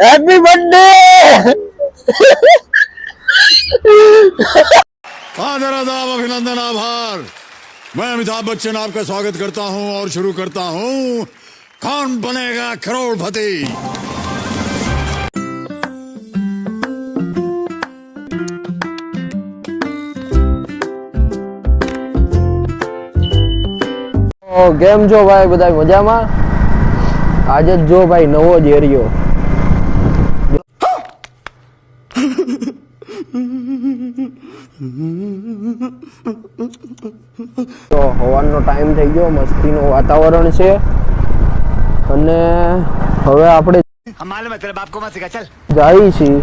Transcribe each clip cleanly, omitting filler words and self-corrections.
Happy birthday. आदर आदाब अभिनंदन आभार। मैं अमिताभ बच्चन आपका स्वागत करता हूं और शुरू करता हूं कौन बनेगा करोड़पति। કેમ છો ભાઈ બધા મજામાં? આજે જો ભાઈ નવો જ એરિયો તો હવાનો ટાઈમ થઈ ગયો, મસ્તીનું વાતાવરણ છે અને હવે આપણે જઈએ છીએ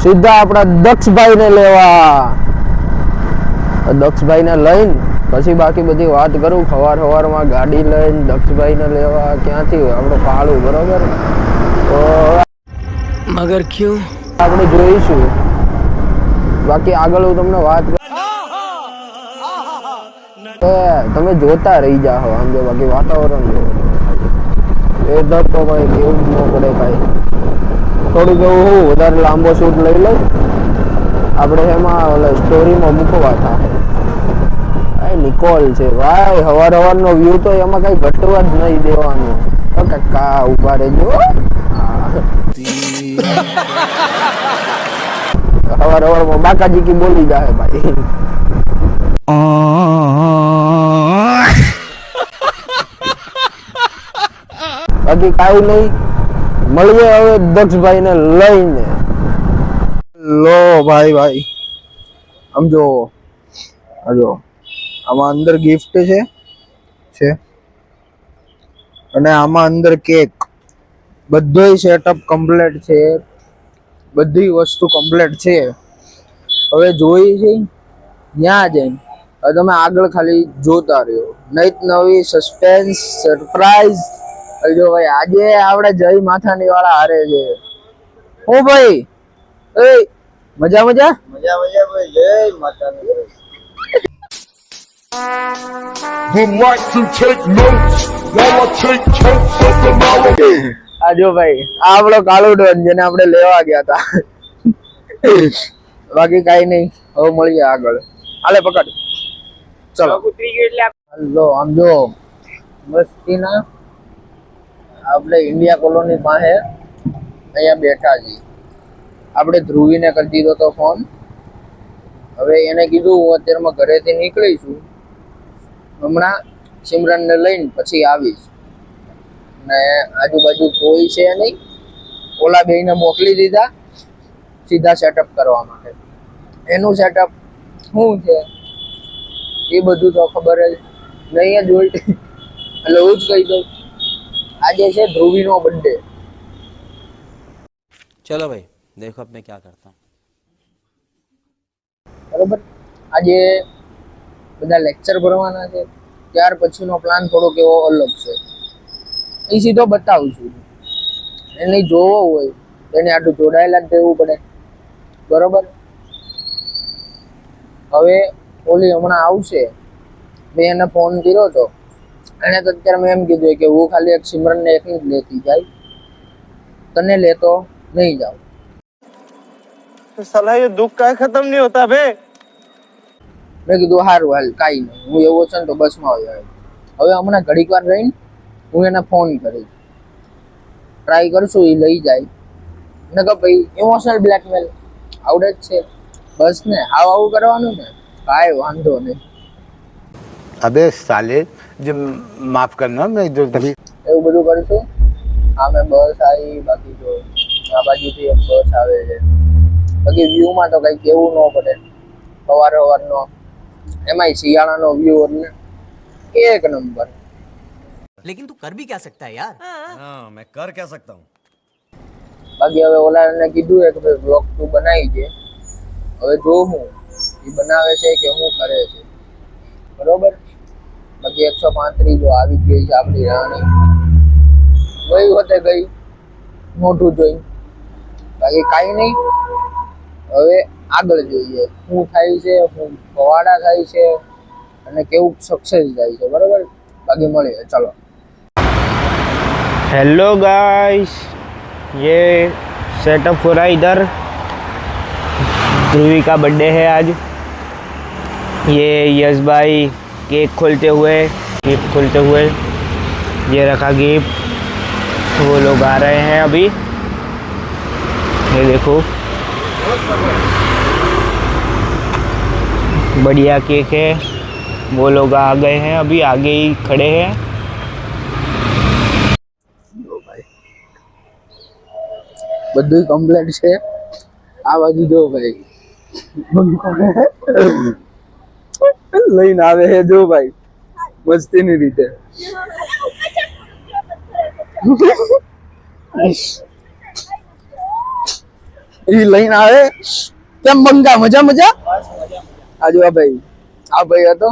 સીધા આપણા દક્ષભાઈને લેવા. દક્ષભાઈને લઈને પછી બાકી બધી વાત કરું. સવારમાં ગાડી લઈને દક્ષભાઈને લેવા ક્યાંથી આપણો પાળું, બરોબર? તો મગર ક્યું આપણે જોઈશું. બાકી આગળ હું તમને વાત તમે જોતા રહી જાઓ. આમ જો બાકી વાતાવરણ વેધર તો ભાઈ કેવું જ ન પડે ભાઈ. થોડુંક એવું વધારે લાંબો શૂટ લઈ લઉં આપણે, એમાં સ્ટોરીમાં મૂકવા થાય. નિકોલ છે ભાઈ, હવારનો વ્યૂ તો એમાં કઈ ઘટવા જ નહીં દેવાનું. કાકા ઉભા રહેજો. હવારમાં બાકાજી કી બોલી જાય ભાઈ. બાકી કાઈ નહીં, મળીએ હવે દક્ષભાઈ ને લઈને. લો ભાઈ આમ જો આમાં અંદર ગિફ્ટ છે અને આમાં અંદર કેક. બધુંય સેટઅપ કમ્પ્લીટ છે, બધી વસ્તુ કમ્પ્લીટ છે. હવે જોઈ છે ત્યાં જઈને હવે તમે આગળ ખાલી જોતા રહ્યો. નહીં નવી સસ્પેન્સ સરપ્રાઈઝ. જો ભાઈ આજે આપણે જય માથાની વાળા હારે છે. ઓ ભાઈ એ મજા ભાઈ, જય માથાની. Would like to take notes while I take totes of the knowledge. આ જો ભાઈ આ આપણો કાળો ડોન જેને આપણે લેવા ગયા હતા. બાકી કઈ નહીં, હવે મળીએ આગળ. હાલે પકડ, ચલો. હાલો આમ જો મસ્તીના આપણે ઇન્ડિયા કોલોની પાસે અહીંયા બેઠા છીએ. આપણે ધ્રુવીને કરી દીધો તો ફોન. હવે એને કીધું હું અત્યારમાં ઘરેથી નીકળીશું, હમણાં સિમરનને લઈને પછી આવીશ. ને આજુબાજુ કોઈ છે નહીં, ઓલા બેયને મોકલી દીધા સીધા સેટઅપ કરવા માટે. એનું સેટઅપ શું છે એ બધું તો ખબર જ નહીં જ હોય. એટલે હું જ કહી દઉં, આજે છે ધ્રુવીનો બર્થડે. चलो भाई देखो अब मैं क्या करता हूँ. બરોબર, આજે બધા લેક્ચર ભરવાના છે, ત્યાર પછીનો પ્લાન થોડોક એવો અલગ છે. એ સીધો બતાવું છું. એને જોવો હોય એને આટલું જોડાયેલા જ રહેવું પડે, બરોબર? હવે ઓલી હમણાં આવશે, મેં એને ફોન કર્યો હતો. એને તો અત્યારે મેં એમ કીધું કે હું ખાલી એક સિમરનને એકને જ લેતી જાય, તને લેતો નહીં જાઉં. साला ये दुख का खत्म नहीं होता बे. મેં કીધું સારું હાલ કાંઈ નહીં, હું એવો છે ને તો બસમાં આવ્યો. હવે હમણાં ઘડીક વાર રહીને હું એને ફોન કરીશ, ટ્રાય કરશું એ લઈ જાય. ને કે ભાઈ ઇમોશનલ બ્લેકમેલ આવડે જ છે બસ ને, આવું કરવાનું ને, કાંઈ વાંધો નહીં. अबे साले जब माफ करना मैं जो तभी એવું બધું કરીશું. હા મેં બસ આવી, બાકી જો આ બાજુથી એક બસ આવે છે. બાકી વ્યૂમાં તો કંઈ કેવું ન પડે. સવારનો એમાંય શિયાળાનો વ્યૂ એટલે એક નંબર. लेकिन तू कर भी क्या सकता है यार. हाँ मैं कर क्या सकता हूँ. બાકી હવે ઓલાને કીધું કે ભાઈ બ્લોગ તું બનાવી દે. હવે જો હું એ બનાવે છે કે શું કરે છે, બરોબર? બાકી 135 જો આવી જ ગઈ છે આપણી રાણી. ગઈ હોતે ગઈ મોઢું જોઈ. બાકી કાંઈ નહીં, હવે આગળ જોઈએ શું થાય છે, શું પવાડા થાય છે અને કેવું સક્સેસ જાય છે, બરોબર? બાકી મળીએ, ચલો. हेलो गाइस, ये सेटअप हो रहा है इधर। ध्रुवी का बर्थडे है आज। ये यश भाई केक खोलते हुए ये रखा गिफ्ट। वो लोग आ रहे हैं अभी। ये देखो बढ़िया केक है। वो लोग आ गए हैं अभी, आगे ही खड़े हैं। બધું કમ્પ્લીટ છે આ બાજુ જો ભાઈ લઈને આવે છે જો ભાઈ મસ્તીની રીતે એ લઈને આવે કેમ બંગા મજા મજા આ જો આ ભાઈ હતો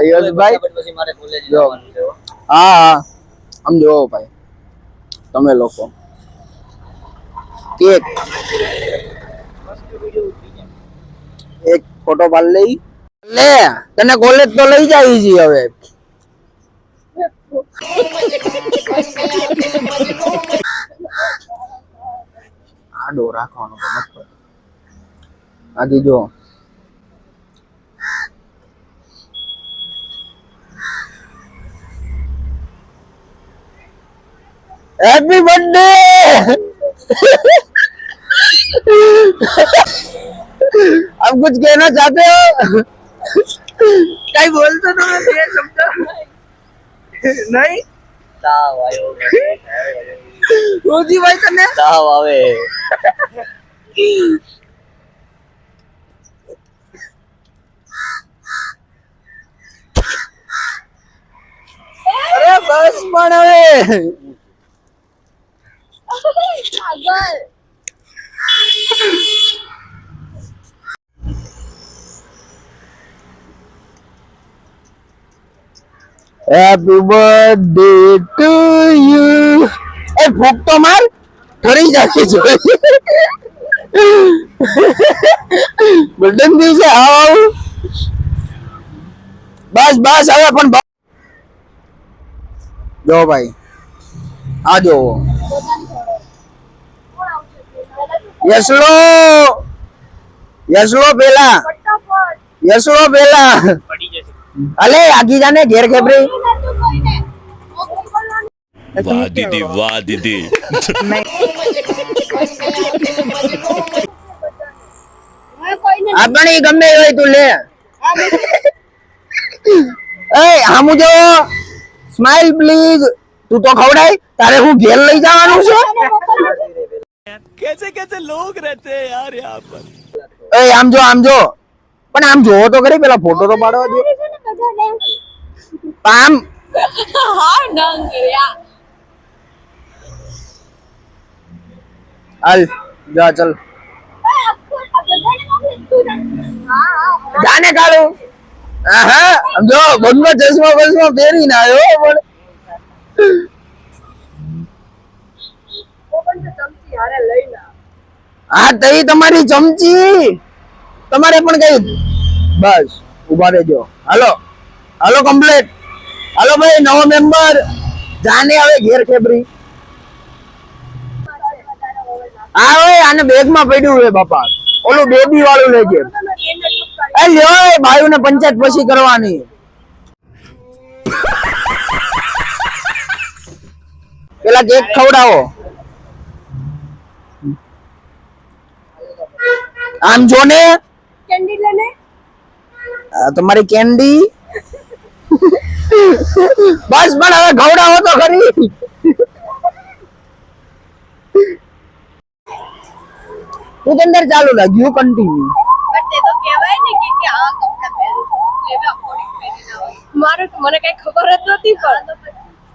યશભાઈ જો હા હા આમ જો ભાઈ તમે લોકો કેક એક ફોટો પાડ લઈ લે તને કોલેજ તો લઈ જાય છે હવે આડો રાખવાનો તો મત આજી જો हैप्पी बर्थडे अब कुछ कहना चाहते हो कहीं बोलते तो मैं ये शब्द नहीं रोजी भाई कने आवे अरे बस पण હવે happy birthday to U A फूक तो मार ठरी जाती જોઈએ બર્થડે દિવસે આવ બસ બસ હવે પણ જો ભાઈ આ જો યસલો પેલા અલે આગી જાને ઘેર ખેબરી वाह दीदी वाह दीदी આપણી ગમે હોય તું લે એ હામુ જો સ્માઈલ પ્લીઝ તું તો ખવડાય તારે હું ઘેર લઈ જવાનું છે कैसे कैसे लोग रहते हैं यार यहाँ पर। એ આમ જો પણ આમ જોવો તો ખરી પેલા ફોટો તો પાડવા દો આમ હાલ જા ચલ જાને કાળુ હા સમજો બંગો ચશ્મા પહેરીને આવ્યો પણ હા તઈ તમારી ચમચી તમારે પણ કઈ બસ ઉભા રહેજો હાલો હાલો કમ્પ્લીટ હાલો ભાઈ નવો મેમ્બર જાને હવે ઘેર ખેબરી હા ઓય આને બેગ માં પડ્યું છે બાપા ઓલું બેબી વાળું લેજે એ લ્યો ભાઈઓ ને પંચાયત પછી કરવાની પેલા કેક ખવડાવો આમ જો ને કેન્ડી લેને તમારી કેન્ડી બસ પણ હવે ખવડાવો તો ખરી તું અંદર ચાલુ લાગ્યું કન્ટિન્યુ બટ તે તો કહેવાય ને કે આ કપડા પહેરું તું એવા અકોર્ડિંગ પહેરીને આવ મારે તો મને કઈ ખબર જ નથી પણ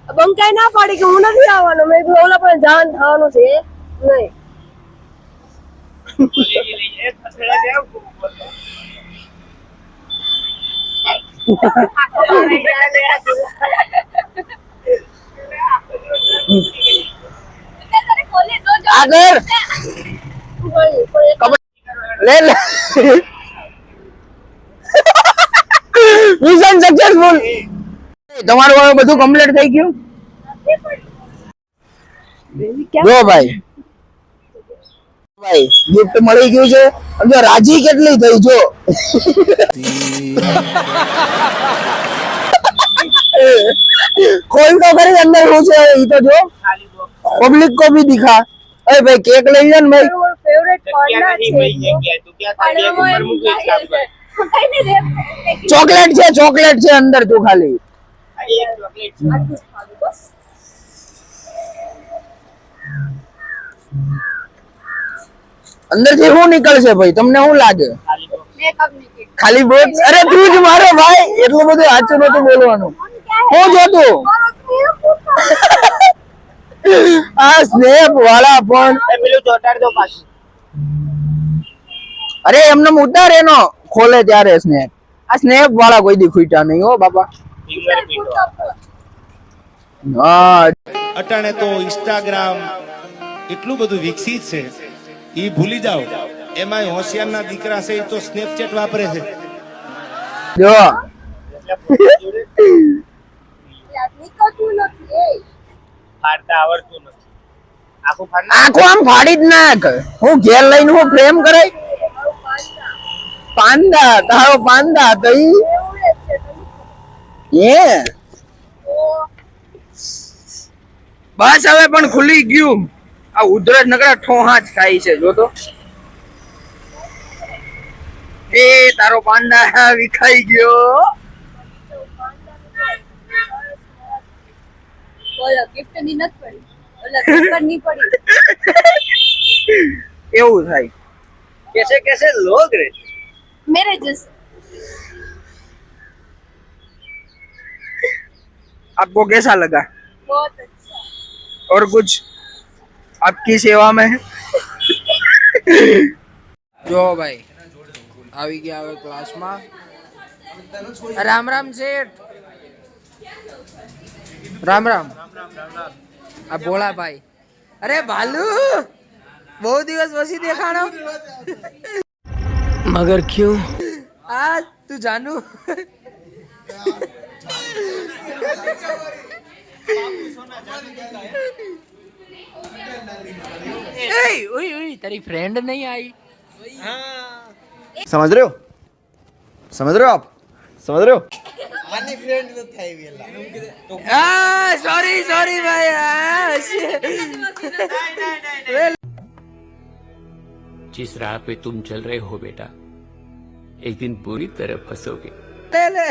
બંકાઈ ના પાડી કે હું નથી આવવાનો મેં કીધું ઓલા પણ જાન થવાનું છે નહીં આગળ લે લે મિશન સક્સેસફુલ તમારું હવે બધું કમ્પ્લીટ થઈ ગયું જો ભાઈ ભાઈ ગિફ્ટ મળી ગયું છે જો રાજી કેટલી થઈ જો खोल तो करे अंदर हो से ये तो जो पब्लिक को भी दिखा अरे भाई केक ले जा भाई फेवरेट पांडा છે चॉकलेट છે अंदर तू खाली अंदर થી શું નીકળશે ભાઈ તમને શું લાગે ખાલી બોક્સ અરે તું જ મારો ભાઈ એટલું બધું સાચું નતું બોલવાનું હું જોતું આ સ્નેપ વાળા પણ પેલું ચોટાડ દો પાછું અરે એમને ઉતાર એનો ખોલે ત્યારે સ્નેપ આ સ્નેપ વાળા કોઈ દી ખૂટ્યા નહીં હો બાપા હા અટાણે તો ઇન્સ્ટાગ્રામ એટલું બધું વિકસિત છે ઈ ભૂલી જાઓ એમાં હોશિયારના દીકરા છે ઈ તો સ્નેપચેટ વાપરે છે જો ફાડતા આવડતું નથી આખું આખું આમ ફાડી જ નાખ હું ઘેર લઈને હું પ્રેમ કરે પાંદા તારો પાંદા તો ઈ બસ હવે પણ ખુલી ગયું આ ઉધરસ નકરા ઠોહા જ ખાઈ છે જો તો એ તારો પાંદા વિખાઈ ગયો બોલો ગિફ્ટ ની નથી પડી ઓલા પેપર ની પડી એવું થાય कैसे कैसे लोग रहते मेरे जैसे आपको कैसा लगा बहुत अच्छा और कुछ आपकी सेवा में જો ભાઈ આવી ગયા હવે ક્લાસમાં રામ રામ શેઠ રામ રામ આ ભોળા ભાઈ અરે ભાલુ બહુ દિવસ પછી દેખાણો मगर क्यों આ તું જાનુ तेरी फ्रेंड नहीं आई समझ रहे हो आप समझ रहे हो सॉरी सॉरी भाई जिस राह पे तुम चल रहे हो बेटा एक दिन पूरी तरह फंसोगे ले ले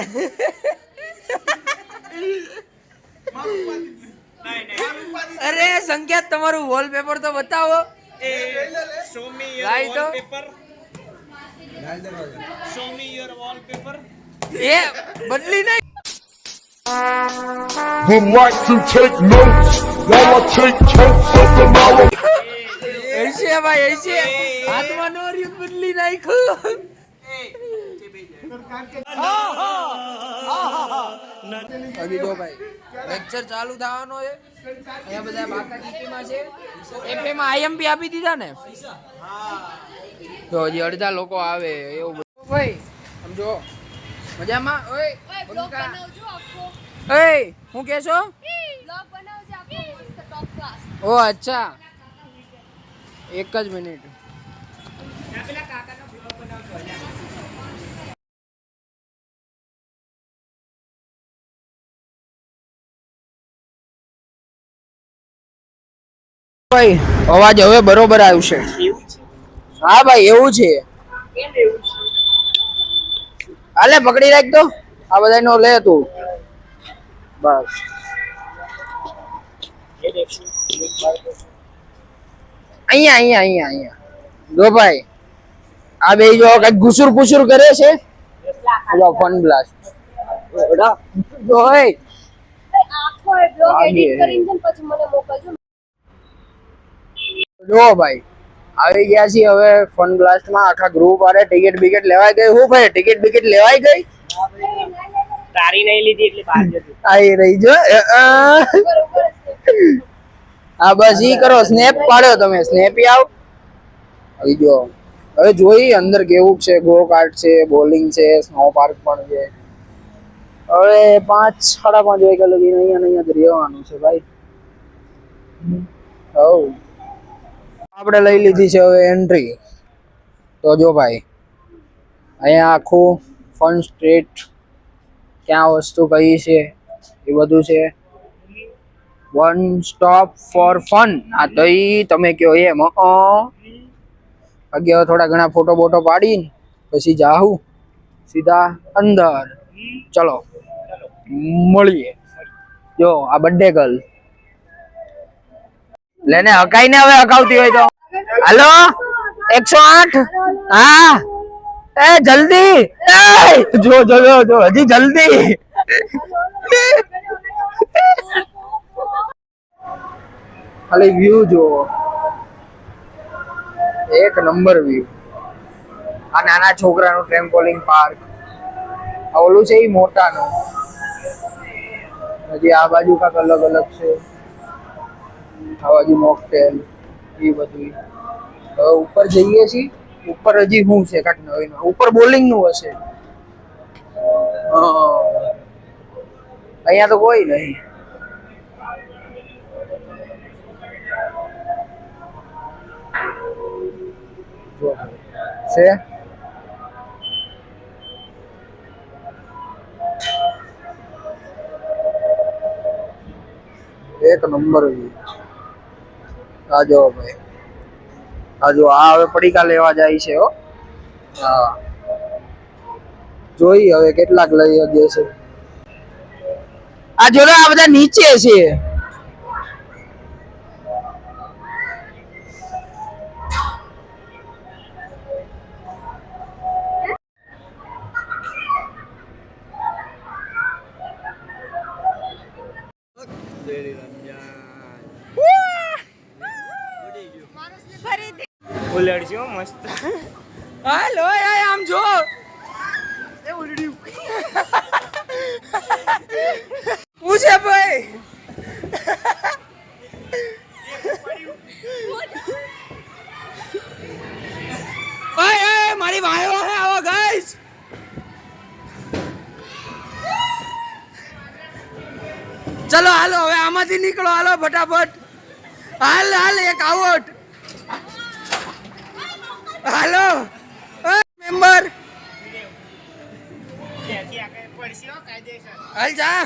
अरे संकेत તમારું વોલપેપર તો બતાવો લાઈ તો એ બદલી નહીં Would like to take notes while I take totes of the knowledge. ऐसे भाई ऐसे હાથમાં નો રહ્યું બદલી નાખ્યું અભી જો ભાઈ લેક્ચર ચાલુ થવાનો છે અહીંયા બધા બાકા જીપીમાં છે એફએ માં આઈએમપી આપી દીધા ને તો હજી અડધા લોકો આવે એવું બધું ભાઈ સમજો મજામાં ઓય બ્લોગ બનાવજો આખો ઓય હું કહેશો બ્લોગ બનાવજો આખો મસ્ત ટોપ ક્લાસ ઓ અચ્છા એક જ મિનિટ ભાઈ અવાજ હવે બરોબર આવશે હા ભાઈ એવું છે હાલે પકડી રાખ તો આ બધાનો લે તું બસ અહીંયા અહીંયા અહીંયા અહીંયા જો ભાઈ આ બે જો કઈક ઘુસુર પુસુર કરે છે ફન બ્લાસ્ટ ઓય આખો બ્લોગ એડિટ કરીને પછી મને મોકલજો જો ભાઈ આવી ગયા છીએ હવે ફન બ્લાસ્ટ માં આખા ગ્રુપ આરે ટિકિટ બિકેટ લેવાઈ ગઈ હું ભાઈ ટિકિટ બિકેટ લેવાઈ ગઈ તારી નહીં લીધી એટલે બહાર જતી આઈ રહી જો આ બસ ઈ કરો સ્નેપ પાડ્યો તમે સ્નેપી આવ અહીં જો હવે જોઈ અંદર કેવું છે ગો કાર્ટ છે બોલિંગ છે સ્નો પાર્ક પણ છે હવે 5-5:30 વાગ્યા લગી અહીંયા જ રહેવાનું છે ભાઈ હવ આપણે લઈ લીધી છે હવે એન્ટ્રી. તો જો ભાઈ અહીંયા આખું ફન સ્ટ્રીટ, ક્યાં વસ્તુ કઈ છે એ બધું છે. One stop for fun. હા તો ઈ તમે કયો એમ. આગળ થોડા ઘણા ફોટો બોટો પાડીને પછી જાહું સીધા અંદર. ચલો મળીએ. જો આ બર્થડે ગર્લ લેને હકાઈ ને હવે હકાવતી હોય તો. હાલો 108. હા એ જલ્દી. જો જો જો હજી જલ્દી. ખાલી વ્યૂ જો, એક નંબર વ્યૂ. આ નાના છોકરાનું ટ્રેમ્પોલિન પાર્ક. આ ઓલું છે એ મોટાનું. હજી આ બાજુ કાંક અલગ અલગ છે. આ બાજુ મોકટેલ એ બધું. હવે ઉપર જઈએ છીએ. ઉપર હજી શું છે કાંક નવીન. ઉપર બોલિંગ નું હશે. અહીંયા તો કોઈ નહીં. છે એક નંબર. આ જો ભાઈ, આ જો આ હવે પડીકા લેવા જાય છે. હો હા, જોઈ હવે કેટલાક લઈ ગયા છે. આ જો આ બધા નીચે છે. ઉલડશો મસ્ત. હાલો આમ જો. પૂછે ભાઈ. મારી વાયો હે આવો ગાઈસ. ચલો હાલો હવે આમાંથી નીકળો. હાલો ફટાફટ. હાલ હાલ એક આવોટ. હાલો મેમ્બર. હાલ જા.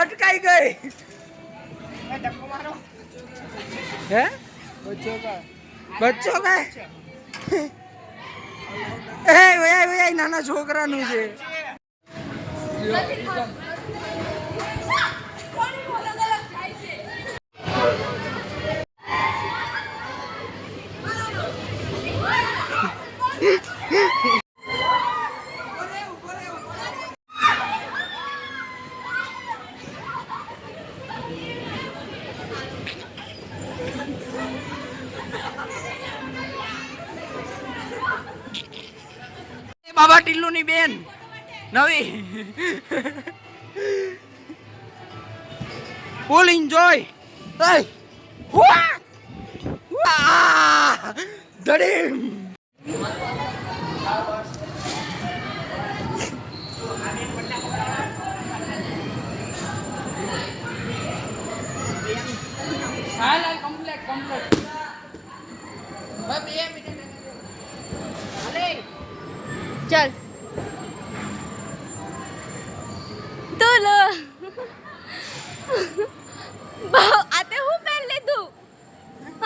અટકાઈ ગઈ. હે બચ્ચો કા એ નાના છોકરાનું છે. બાબા ટીલ્લુ ની બેન નવી. Full enjoy. ધડીમ. चल तो लो आते हूँ पहन ले तू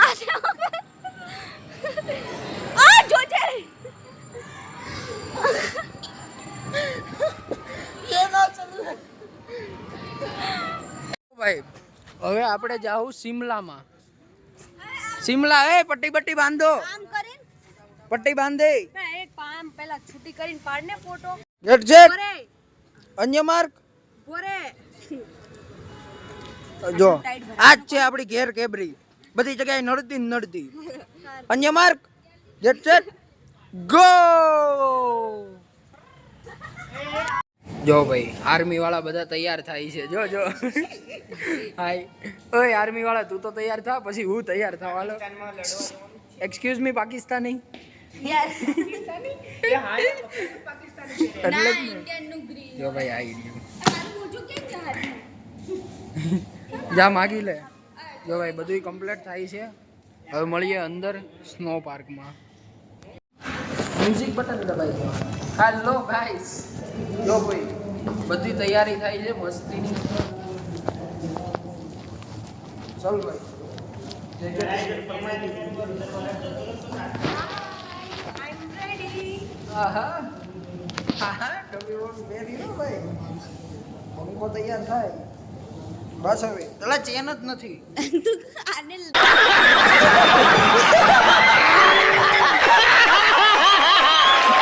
आते हूँ आ जो जे ये ना चल ભાઈ હવે આપણે જાવું સિમલામાં. સિમલા એ પટ્ટી બટ્ટી બાંધો. काम करें પટ્ટી બાંધે. एक पाम पहला छुट्टी करीन पाड़ने फोटो ગેટ ચેક. बोरे અન્ય માર્ક बोरे જો આજ છે આપણી ઘેર કેબરી. બધી જગ્યાએ નડતી નડતી. અન્ય માર્ક ગેટ ચેક ગો. જો ભાઈ આર્મી વાળા બધા તૈયાર થાય છે. જો જો હાય ઓય આર્મી વાળા તું તો તૈયાર થા પછી હું તૈયાર થાવ. હાલો એક્સક્યુઝ મી પાકિસ્તાની. એટલે જો ભાઈ આવી ગયું. જા માગી લે. જો ભાઈ બધું કમ્પ્લીટ થાય છે. હવે મળીએ અંદર સ્નો પાર્કમાં. મ્યુઝિક બટન દબાઈ દો. હેલો ગાઈસ, જો ભાઈ બધી તૈયારી થાય છે મસ્તીની. ચાલ ભાઈ. આહા આહા કભી વો બેરી નો ભાઈ. પંખો તૈયાર થાય બસ. હવે પેલા ચેન જ નથી.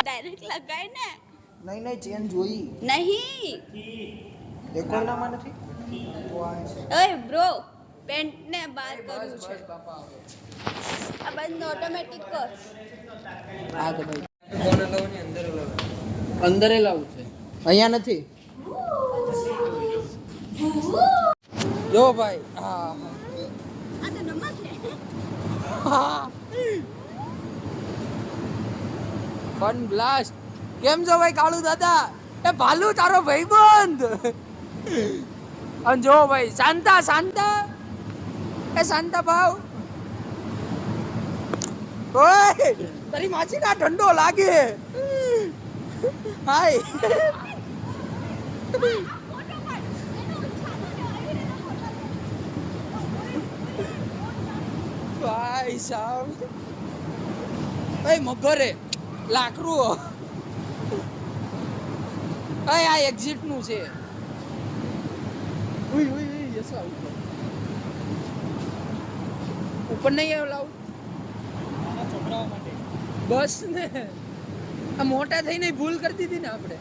ડાયરેક્ટ લગાય ને. નહીં નહીં ચેન જોઈ નહીં દેખો એનામાં નથી. ઓય બ્રો, પેન્ટ ને બહાર કર્યું છે. બાપા આ બંધ ઓટોમેટિક કર. હા તો ભાઈ ફોન લાવો ને અંદર લાવું છે. અહીંયા નથી. જો ભાઈ હા આ તો નમક છે. Fun blast. કેમ છો ભાઈ કાળુ દાદા? એ ભાલુ તારો ભાઈબંધ. અને જો ભાઈ શાંતા શાંતા, એ શાંતા ભાવ. ઓય તારી માછી ના ઠંડો લાગે. હાય ભાઈ સાહેબ. ભાઈ મગરે લાકડું. આ એક્ઝિટ નું છે. ઉઈ ઉઈ ઉઈ જસા ઉપર ઉપર નહીં આવ લાવ છોકરાઓ માટે બસ ને. આ મોટા થઈને ભૂલ કરતી હતી ને આપણે.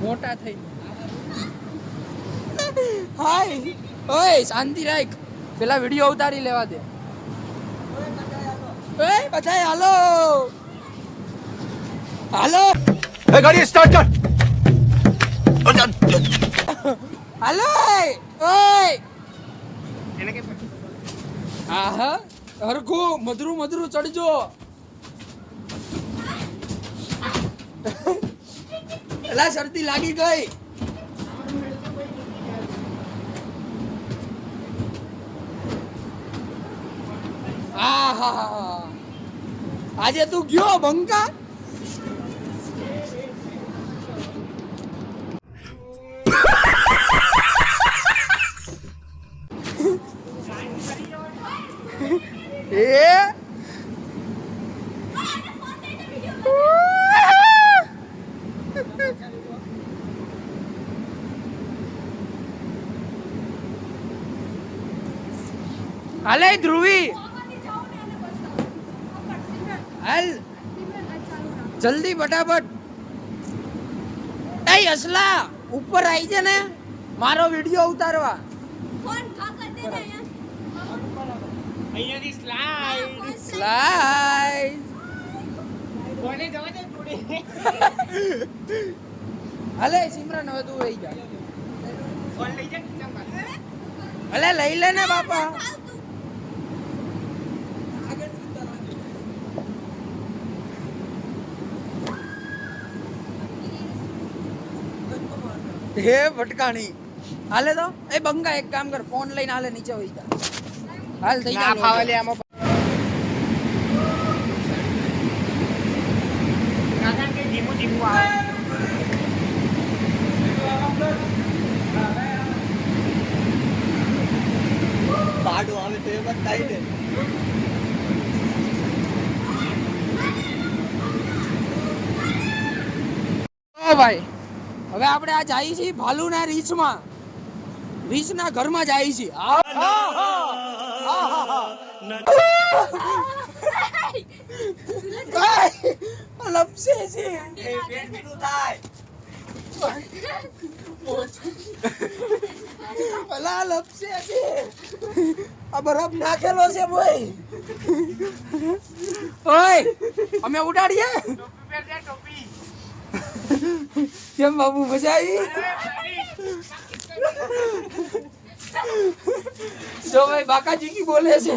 મોટા થઈ. હાય ઓય શાંતિ રાખ. પેલા વિડિયો ઉતારી લેવા દે. ઓય બધાય હાલો હાલો. ए गाड़ी स्टार्ट कर. હાલો ઓય એને કે આહા હરખું મધરું મધરું ચડજો. એલા શરદી લાગી ગઈ. આહા આજે તું ગયો બંકા. એ હાલે ધ્રુવી હાલ જલ્દી ફટાફટ. એ અસલા ઉપર આવી છે ને મારો વિડિયો ઉતારવા. ફોન કાકા દે ને અહીંયાથી સ્લાઈડ સ્લાઈડ કોને જવા દે થોડી. હાલે સિમરન હવે તું રહી જા. ફોન લઈ જા ખીચામાં. અલે લઈ લે ને બાપા. હે ભટકાણી. હાલે તો એ બંગા એક કામ કર, ફોન લઈને હાલે નીચે વઈ જા. હાલ થઈ જા. ખાવા લે આમાં કાકા કે ધીમું ધીમું આવે. पाडो आवे तो ये बताई दे. ઓ ભાઈ હવે આપણે આ જઈએ છીએ ભાલુના રીચમાં. રીચના ઘરમાં જઈએ છીએ. લપસે છે. અલા લપસે છે. આ બરફ નાખેલો છે ભાઈ. ઓય અમે ઉડાડીએ. કેમ બાબુ મજા આવી? જો ભાઈ બાકાજી કી બોલે છે.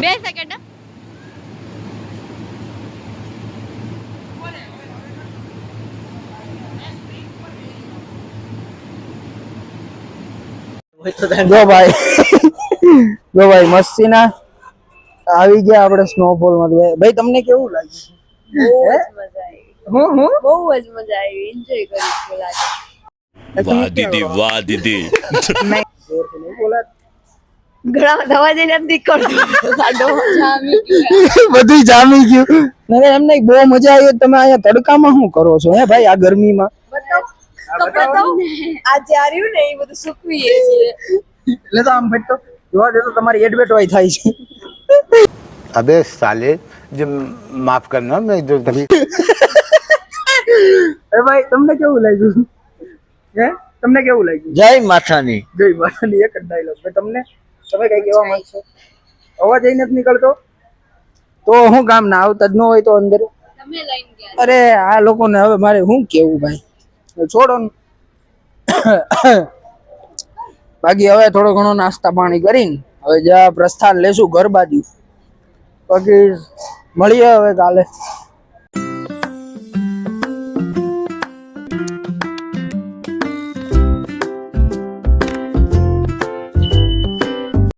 2 સેકન્ડ. જો ભાઈ જો ભાઈ મસ્તી ના આવી ગયા આપણે સ્નોફોલ માં. ભાઈ તમને કેવું લાગ્યું? બહુ જ મજા આવી. એન્જોય કરી ફૂલ આજે. वाह दीदी वाह दीदी ઘણા દવા જઈને નથી કરતો. સાડો જામી બધું જામી ગયું. મને એમ નહીં બહુ મજા આવી. તમે અહીંયા તડકામાં શું કરો છો હે ભાઈ આ ગરમીમાં? બતાવો. આજે આર્યું ને એ બધું સુકવીએ છીએ. એટલે તો આમ ફેટતો જોવા દે તો તમારી એડવર્ટાઇઝ થાય છે. अबे साले जब माफ करना मैं जो तभी એ ભાઈ તમને કેવું લાગ્યું? હે તમને કેવું લાગ્યું? જય માથાની. જય માતાની એક જ ડાયલોગ. તમને તમે કઈ કહેવા માંગશો? અવાજ અહીં નથી નીકળતો તો હું કામ ના આવતા જ ન હોય તો અંદર તમે લઈને ગયા. અરે આ લોકોને હવે મારે શું કેવું ભાઈ, છોડો ને. બાકી હવે થોડો ઘણો નાસ્તા પાણી કરીને હવે જ્યાં પ્રસ્થાન લેશું ઘર બાજુ. બાકી મળીએ હવે કાલે.